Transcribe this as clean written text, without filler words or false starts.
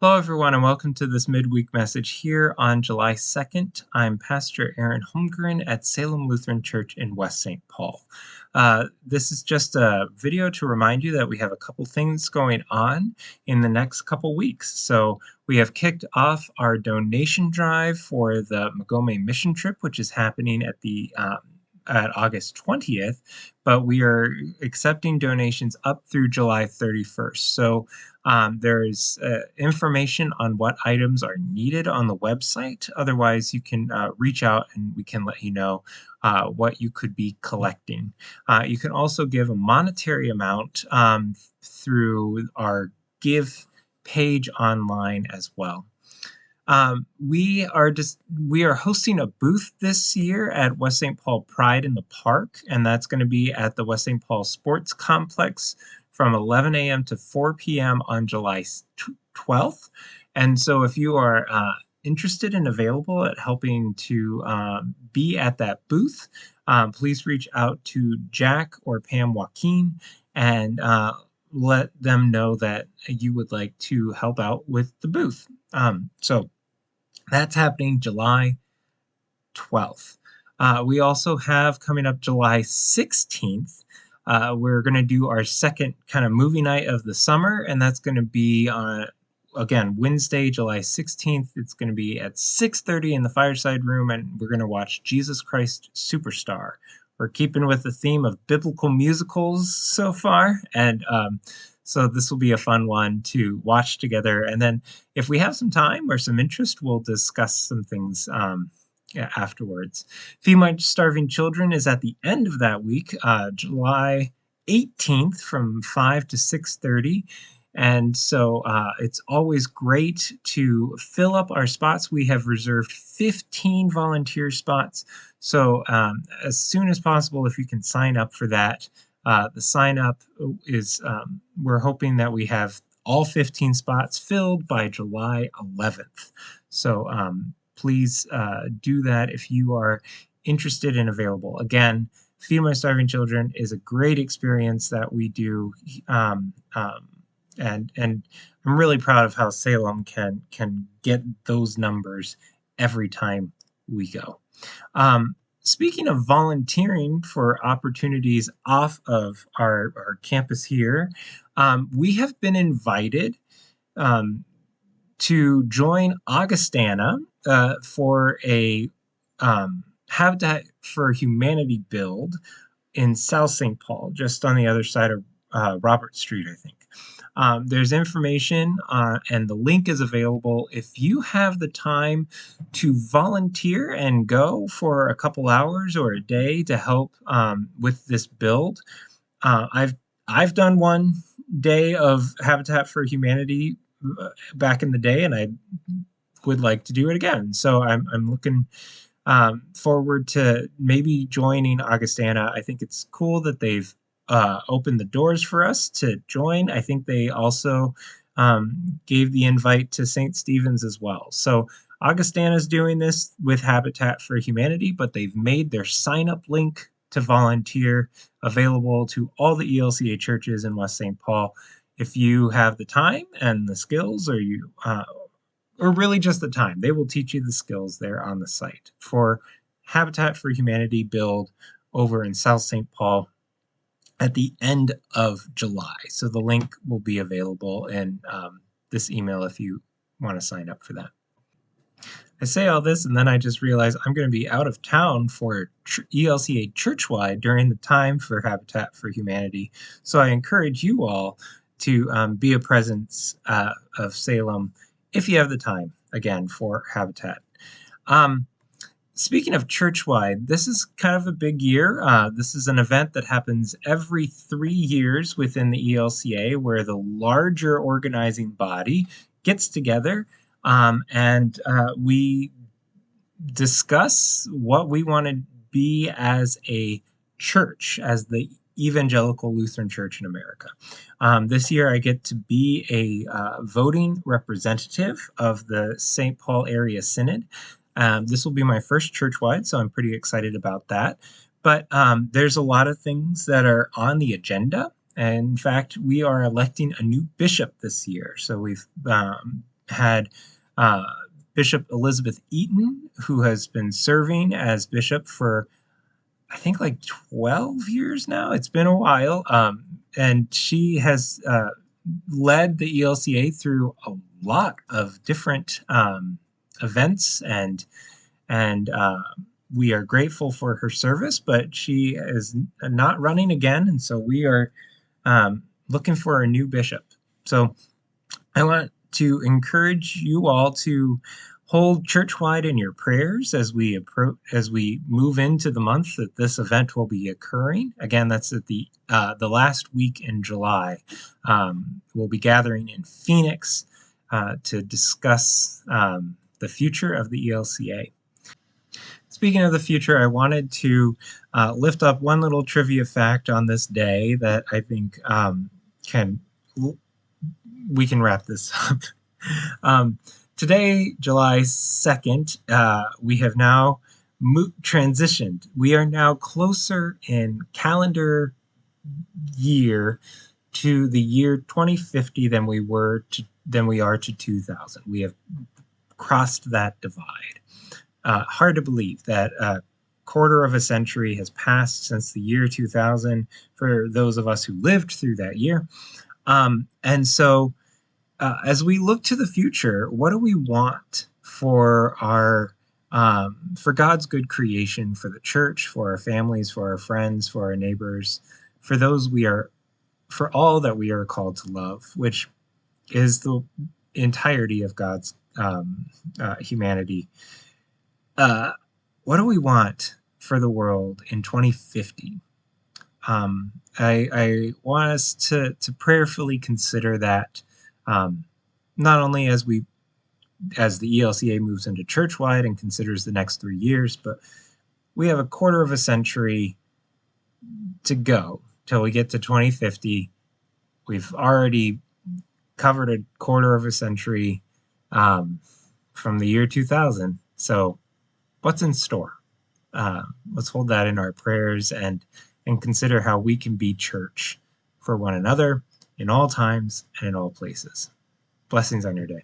Hello, everyone, and welcome to this midweek message here on July 2nd. I'm Pastor Aaron Holmgren at Salem Lutheran Church in West St. Paul. This is just a video to remind you that we have a couple things going on in the next couple weeks. So we have kicked off our donation drive for the Magome mission trip, which is happening at August 20th, but we are accepting donations up through July 31st. So there's information on what items are needed on the website. Otherwise, you can reach out and we can let you know what you could be collecting. You can also give a monetary amount through our Give page online as well. We are hosting a booth this year at West St. Paul Pride in the Park, and that's going to be at the West St. Paul Sports Complex from 11 a.m. to 4 p.m. on July 12th. And so if you are interested and available at helping to be at that booth, please reach out to Jack or Pam Joaquin and let them know that you would like to help out with the booth. So that's happening July 12th. We also have coming up July 16th. We're going to do our second kind of movie night of the summer, and that's going to be on, again, Wednesday, July 16th. It's going to be at 6:30 in the Fireside Room, and we're going to watch Jesus Christ Superstar. We're keeping with the theme of biblical musicals so far, and so this will be a fun one to watch together. And then if we have some time or some interest, we'll discuss some things afterwards. Feed My Starving Children is at the end of that week, July 18th from 5 to 6:30. And so it's always great to fill up our spots. We have reserved 15 volunteer spots. So as soon as possible, if you can sign up for that. The sign up is, we're hoping that we have all 15 spots filled by July 11th. So please do that if you are interested and available. Again, Feed My Starving Children is a great experience that we do. And I'm really proud of how Salem can get those numbers every time we go. Speaking of volunteering for opportunities off of our campus here, we have been invited to join Augustana for a Habitat for Humanity build in South St. Paul, just on the other side of Robert Street, I think. There's information and the link is available. If you have the time to volunteer and go for a couple hours or a day to help with this build, I've done one day of Habitat for Humanity back in the day, and I would like to do it again. So I'm looking forward to maybe joining Augustana. I think it's cool that they've opened the doors for us to join. I think they also gave the invite to St. Stephen's as well. So Augustana is doing this with Habitat for Humanity, but they've made their sign-up link to volunteer available to all the ELCA churches in West St. Paul. If you have the time and the skills, or really just the time, they will teach you the skills there on the site for Habitat for Humanity build over in South St. Paul at the end of July. So the link will be available in this email if you want to sign up for that. I say all this and then I just realize I'm going to be out of town for ELCA Churchwide during the time for Habitat for Humanity. So I encourage you all to be a presence of Salem if you have the time, again, for Habitat. Speaking of Churchwide, this is kind of a big year. This is an event that happens every 3 years within the ELCA, where the larger organizing body gets together and we discuss what we want to be as a church, as the Evangelical Lutheran Church in America. This year I get to be a voting representative of the St. Paul Area Synod. This will be my first churchwide, so I'm pretty excited about that. But there's a lot of things that are on the agenda. And in fact, we are electing a new bishop this year. So we've had uh, Bishop Elizabeth Eaton, who has been serving as bishop for I think like 12 years now. It's been a while. And she has led the ELCA through a lot of different events, and we are grateful for her service, but she is not running again. And so we are looking for a new bishop. So I want to encourage you all to hold churchwide in your prayers as we move into the month that this event will be occurring. Again, that's at the last week in July. We'll be gathering in Phoenix to discuss the future of the ELCA. Speaking of the future, I wanted to lift up one little trivia fact on this day that I think can we can wrap this up. Um, Today, July 2nd, we have now transitioned. We are now closer in calendar year to the year 2050 than we are to 2000. We have crossed that divide. Hard to believe that a quarter of a century has passed since the year 2000 for those of us who lived through that year. And so as we look to the future, what do we want for for God's good creation, for the church, for our families, for our friends, for our neighbors, for for all that we are called to love, which is the entirety of God's humanity. What do we want for the world in 2050? I want us to prayerfully consider that, not only as the ELCA moves into churchwide and considers the next 3 years, but we have a quarter of a century to go till we get to 2050. We've already covered a quarter of a century from the year 2000. So what's in store? Let's hold that in our prayers and consider how we can be church for one another in all times and in all places. Blessings on your day.